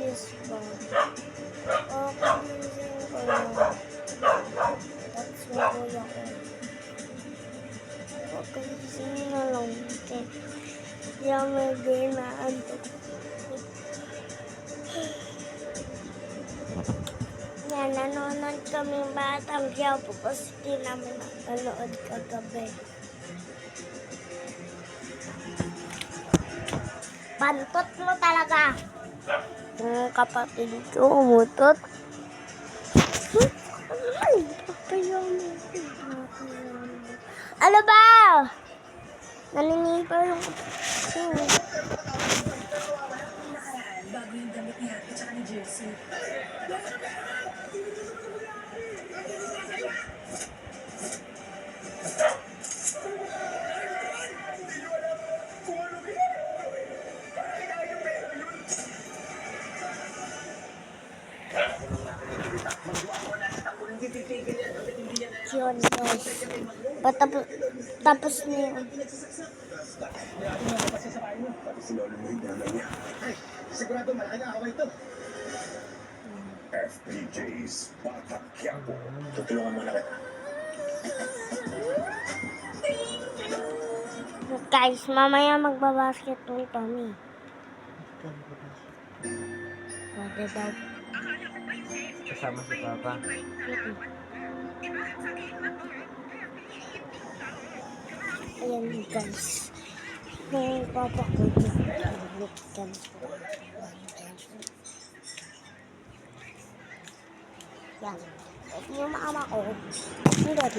Yes ba? Kakagising ko lang. That's yung kuya ko. Kakagising na lang. Kaya may ginaantok. Yan, nanonood kami Batang Quiapo kasi di namin nanonood kagabi. Bantot mo talaga. Yung kapatid ko umutot. Ano ba? Naninipa yung kapatid ko. Bago yung damit ni Happy tsaka ni Jersey. Yun, guys. Tapos na yun. Sigurado malaki na ako ito. FPJ's Batang Quiapo. Tutulungan mo na kita. Guys, mamaya magbabasketball kami. Pwede daw. Kasama si Papa. Ayan guys. Yung papa ko dyan. Yan. At yung mama ko, ang ganda.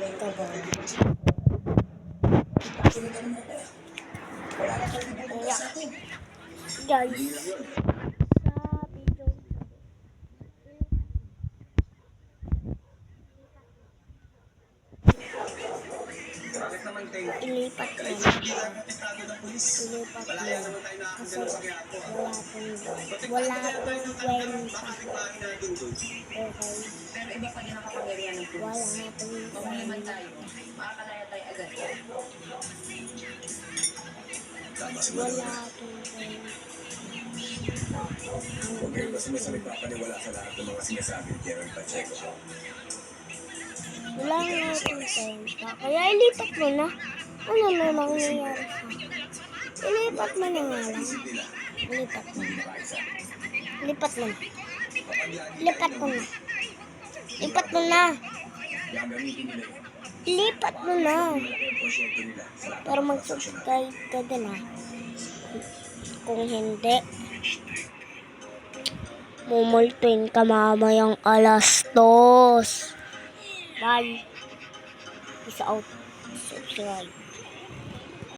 Ito ba? Guys. Ilipat mo. Kasi wala pong kwenta. Okay. Pero iba pa din ang kapangyarihan ng pulis. Wala pong Kung malaman tayo, makakalaya tayo agad. Wala pong kwenta. Okay, basta may paniwala sa lahat ng mga sinasabi ni Karen Pacheco. Wala nga pong kwenta. Kaya ilipat mo na. Ano na mangyayari siya? Ilipat mo na nga lang. Ilipat mo na. Lipat mo na. Lipat mo na. Lipat mo na. Lipat mo na. Para mag-subscribe ka din ha. Kung hindi, mumultuin ka mamayang alas 2. Bye. Peace out. Subscribe.